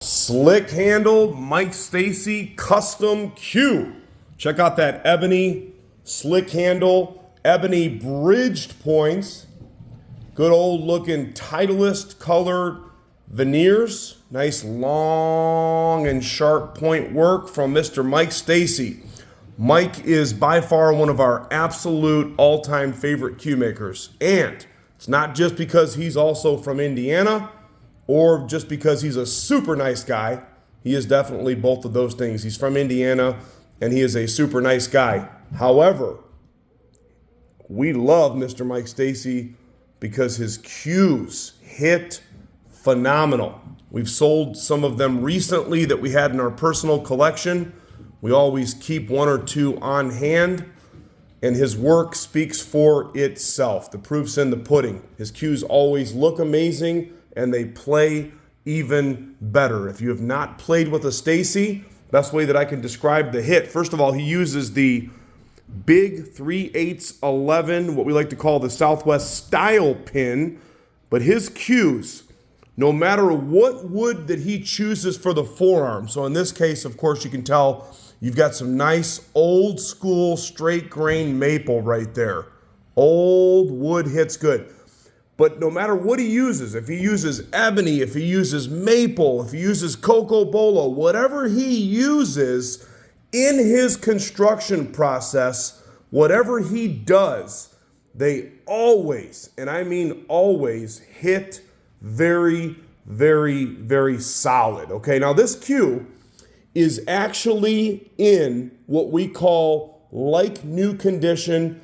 Slick handle, Mike Stacey custom cue. Check out that Ebony slick handle, Ebony bridged points. Good old looking Titleist colored veneers. Nice long and sharp point work from Mr. Mike Stacey. Mike is by far one of our absolute all-time favorite cue makers. And it's not just because he's also from Indiana or just because he's a super nice guy. He is definitely both of those things. He's from Indiana and he is a super nice guy. However, we love Mr. Mike Stacey because his cues hit phenomenal. We've sold some of them recently that we had in our personal collection. We always keep one or two on hand, and his work speaks for itself. The proof's in the pudding. His cues always look amazing, and they play even better. If you have not played with a Stacey, best way that I can describe the hit, first of all, he uses the big 3/8 11, what we like to call the Southwest style pin, but his cues, no matter what wood that he chooses for the forearm, so in this case, of course, you can tell you've got some nice old school straight grain maple right there. Old wood hits good. But no matter what he uses, if he uses ebony, if he uses maple, if he uses cocoa bolo, whatever he uses in his construction process, whatever he does, they always, and I mean always, hit very, very, very solid. Okay, now this cue is actually in what we call like new condition.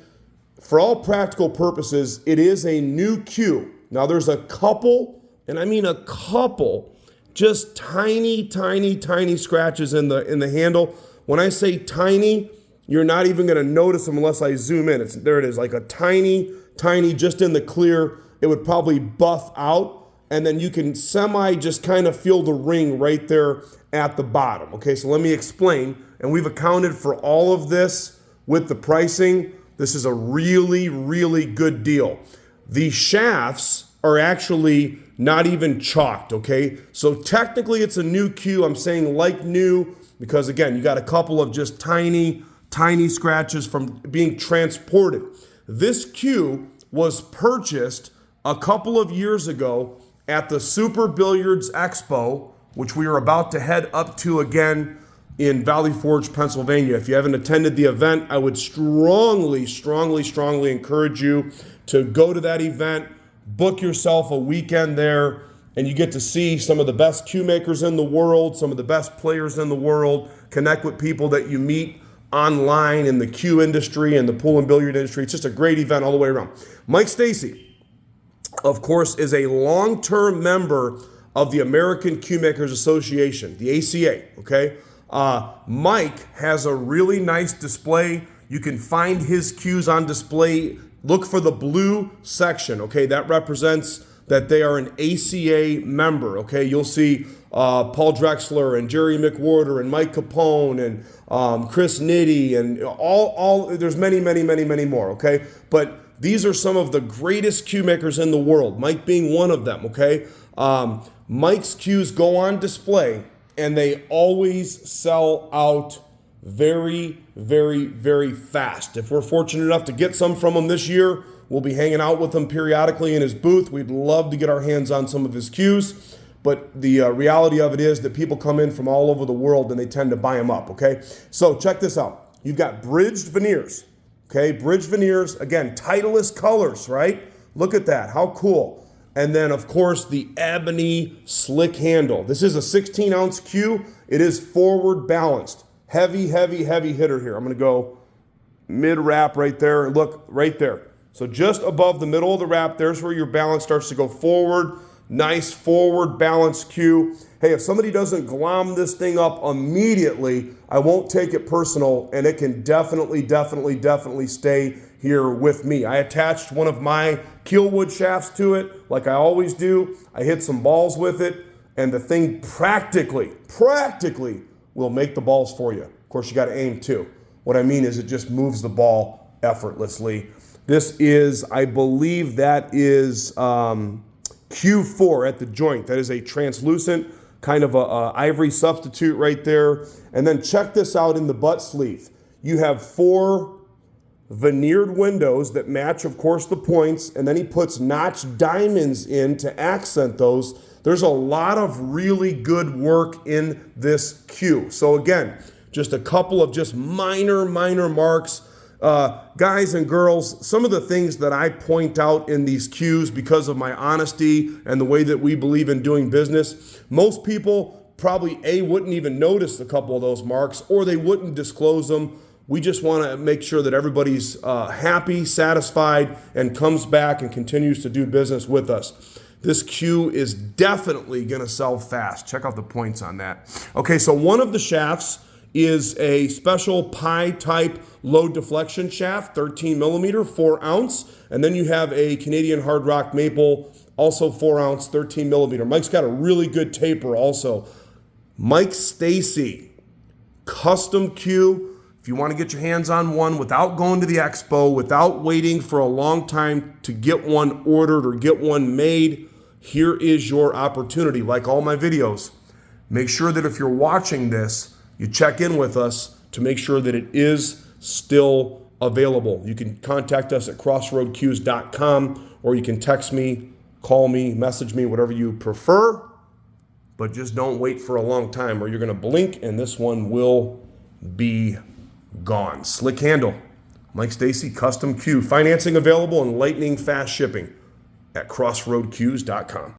For all practical purposes, it is a new cue. Now there's a couple, and I mean a couple, just tiny, tiny, tiny scratches in the handle. When I say tiny, you're not even gonna notice them unless I zoom in. There it is, like a tiny, tiny, just in the clear. It would probably buff out, and then you can just kind of feel the ring right there at the bottom. Okay, so let me explain. And we've accounted for all of this with the pricing. This is a really, really good deal. The shafts are actually not even chalked, okay? So technically it's a new cue. I'm saying like new because again, you got a couple of just tiny, tiny scratches from being transported. This cue was purchased a couple of years ago at the Super Billiards Expo, which we are about to head up to again in Valley Forge, Pennsylvania. If you haven't attended the event, I would strongly, strongly, strongly encourage you to go to that event, book yourself a weekend there, and you get to see some of the best cue makers in the world, some of the best players in the world, connect with people that you meet online in the cue industry and the pool and billiard industry. It's just a great event all the way around. Mike Stacey, of course, is a long-term member of the American Cue Makers Association, the ACA, okay? Mike has a really nice display. You can find his cues on display. Look for the blue section, okay? That represents that they are an ACA member, okay? You'll see Paul Drexler and Jerry McWhorter and Mike Capone and Chris Nitty and there's many, many, many, many more, okay? But these are some of the greatest cue makers in the world, Mike being one of them, okay? Mike's cues go on display and they always sell out very, very, very fast. If we're fortunate enough to get some from him this year, we'll be hanging out with him periodically in his booth. We'd love to get our hands on some of his cues, but the reality of it is that people come in from all over the world and they tend to buy them up, okay? So check this out. You've got bridged veneers, okay? Bridged veneers, again, Titleist colors, right? Look at that, how cool. And then, of course, the ebony slick handle. This is a 16-ounce cue. It is forward balanced. Heavy, heavy, heavy hitter here. I'm going to go mid-wrap right there. Look, right there. So just above the middle of the wrap, there's where your balance starts to go forward. Nice forward balanced cue. Hey, if somebody doesn't glom this thing up immediately, I won't take it personal, and it can definitely, definitely, definitely stay here with me. I attached one of my keelwood shafts to it, like I always do. I hit some balls with it, and the thing practically will make the balls for you. Of course, you got to aim too. What I mean is it just moves the ball effortlessly. This is, I believe that is Q4 at the joint. That is a translucent kind of a ivory substitute right there. And then check this out in the butt sleeve. You have 4 veneered windows that match, of course, the points, and then he puts notched diamonds in to accent those. There's a lot of really good work in this cue. So again, just a couple of just minor marks. Guys and girls, some of the things that I point out in these cues because of my honesty and the way that we believe in doing business, most people probably wouldn't even notice a couple of those marks, or they wouldn't disclose them. We just want to make sure that everybody's happy, satisfied, and comes back and continues to do business with us. This cue is definitely going to sell fast. Check out the points on that. Okay, so one of the shafts is a special pie type low deflection shaft, 13 millimeter, 4 ounce. And then you have a Canadian Hard Rock Maple, also 4 ounce, 13 millimeter. Mike's got a really good taper also. Mike Stacey, custom cue. If you want to get your hands on one without going to the expo, without waiting for a long time to get one ordered or get one made, here is your opportunity. Like all my videos, make sure that if you're watching this, you check in with us to make sure that it is still available. You can contact us at crossroadcues.com, or you can text me, call me, message me, whatever you prefer. But just don't wait for a long time, or you're going to blink and this one will be gone. Slick handle. Mike Stacey, custom cue. Financing available and lightning fast shipping at crossroadcues.com.